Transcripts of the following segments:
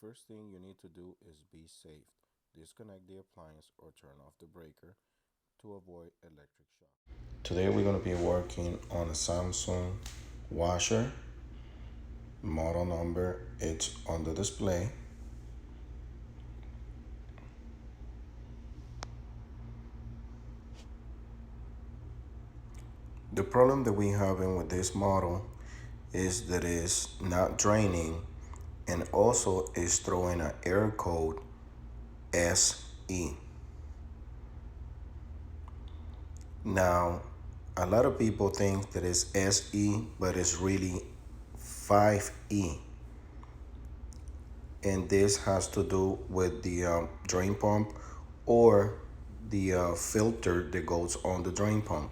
first thing you need to do is be safe. Disconnect the appliance or turn off the breaker to avoid electric shock. Today we're going to be working on a Samsung washer. Model number, it's on the display. The problem that we having with this model is that it's not draining and also is throwing an error code SE. Now, a lot of people think that it's SE, but it's really 5E. And this has to do with the drain pump or the filter that goes on the drain pump.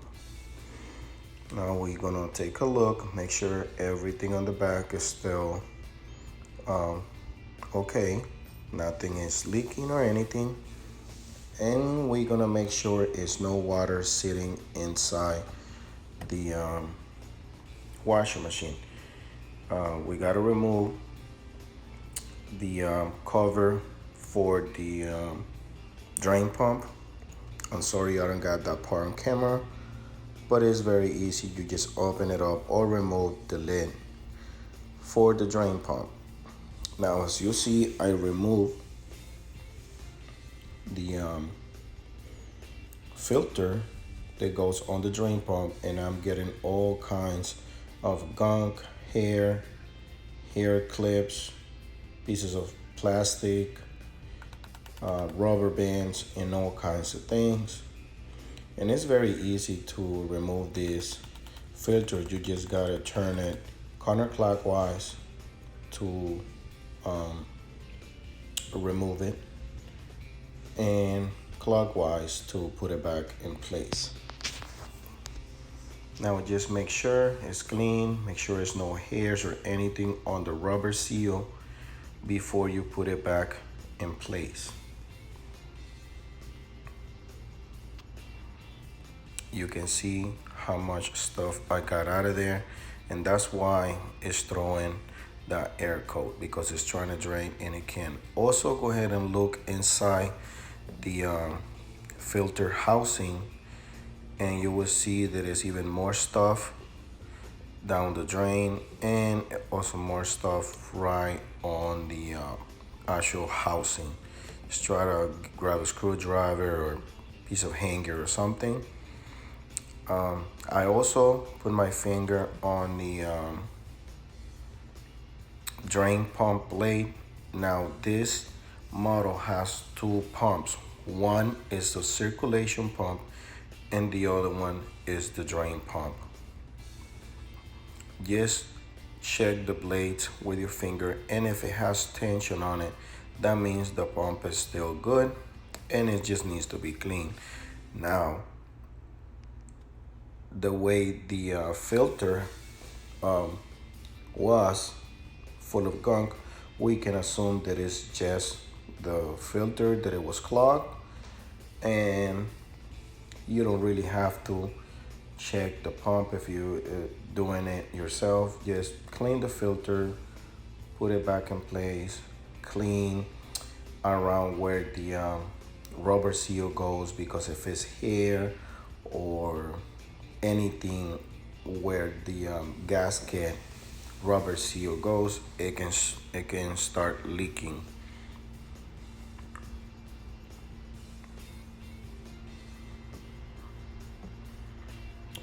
Now we're gonna take a look, make sure everything on the back is still okay. Nothing is leaking or anything. And we're gonna make sure it's no water sitting inside the washing machine. We gotta remove the cover for the drain pump. I'm sorry I don't got that part on camera, but it's very easy. You just open it up or remove the lid for the drain pump. Now, as you see, I removed the filter that goes on the drain pump, and I'm getting all kinds of gunk, hair clips, pieces of plastic, rubber bands, and all kinds of things. And it's very easy to remove this filter. You just gotta turn it counterclockwise to remove it, and clockwise to put it back in place. Now just make sure it's clean, make sure there's no hairs or anything on the rubber seal before you put it back in place. You can see how much stuff I got out of there, and that's why it's throwing that air code, because it's trying to drain and it can. Also go ahead and look inside the filter housing, and you will see that there's even more stuff down the drain and also more stuff right on the actual housing. Just try to grab a screwdriver or piece of hanger or something. I also put my finger on the drain pump blade. Now this model has two pumps. One is the circulation pump and the other one is the drain pump. Just check the blades with your finger, and if it has tension on it, that means the pump is still good and it just needs to be clean. Now, the way the filter was full of gunk, we can assume that it's just the filter, that it was clogged, and you don't really have to check the pump if you're doing it yourself. Just clean the filter, put it back in place, clean around where the rubber seal goes, because if it's hair or anything where the gasket rubber seal goes, it can start leaking.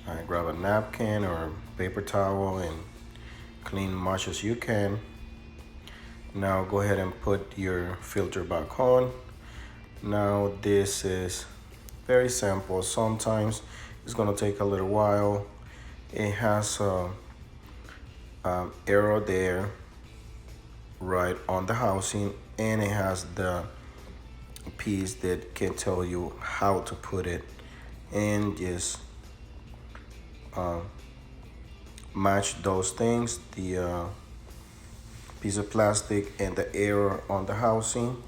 All right, grab a napkin or paper towel and clean much as you can. Now go ahead and put your filter back on. Now this is very simple. Sometimes it's gonna take a little while. It has a arrow there right on the housing, and it has the piece that can tell you how to put it, and just match those things, the piece of plastic and the arrow on the housing.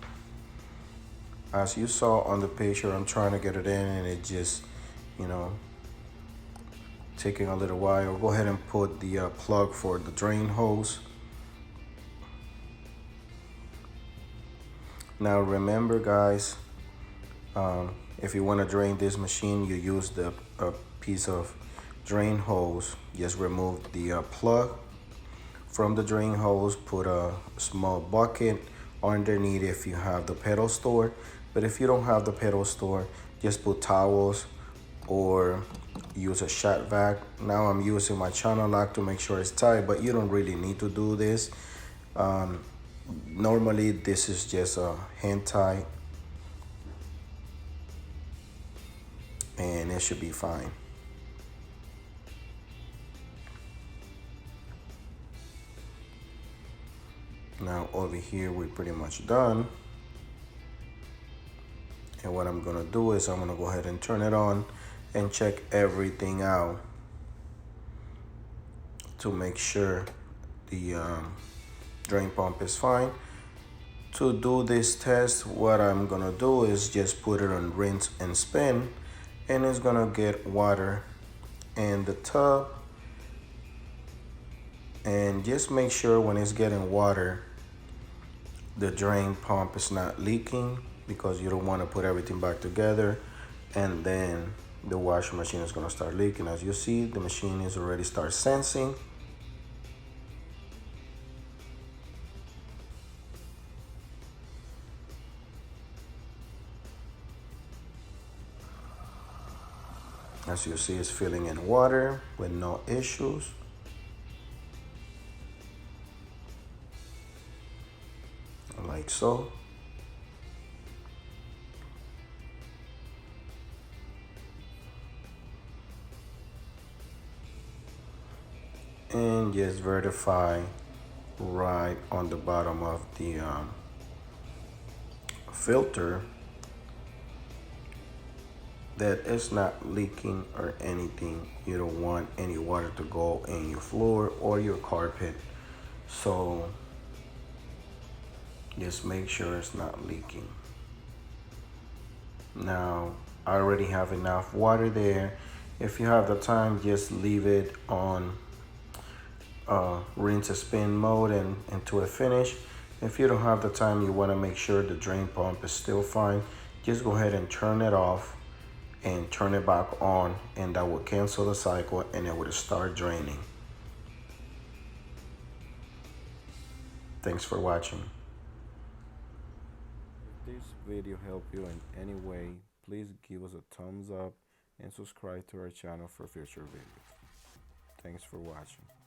As you saw on the picture, I'm trying to get it in and it just, taking a little while. Go ahead and put the plug for the drain hose. Now remember guys, if you want to drain this machine, you use the piece of drain hose. Just remove the plug from the drain hose, put a small bucket underneath if you have the pedal store. But if you don't have the pedal store, just put towels or use a shot vac. Now I'm using my channel lock to make sure it's tight, but you don't really need to do this. Normally this is just a hand tie and it should be fine. Now over here we're pretty much done. And what I'm gonna do is I'm gonna go ahead and turn it on and check everything out to make sure the drain pump is fine. To do this test, what I'm gonna do is just put it on rinse and spin, and it's gonna get water in the tub. And just make sure when it's getting water, the drain pump is not leaking, because you don't want to put everything back together and then the washing machine is going to start leaking. As you see, the machine is already start sensing. As you see, it's filling in water with no issues. Like so. And just verify right on the bottom of the filter that it's not leaking or anything. You don't want any water to go in your floor or your carpet, so just make sure it's not leaking. Now I already have enough water there. If you have the time, just leave it on rinse and spin mode and until it finish. If you don't have the time, you want to make sure the drain pump is still fine, just go ahead and turn it off and turn it back on, and that will cancel the cycle and it will start draining. Thanks for watching. If this video helped you in any way, please give us a thumbs up and subscribe to our channel for future videos. Thanks for watching.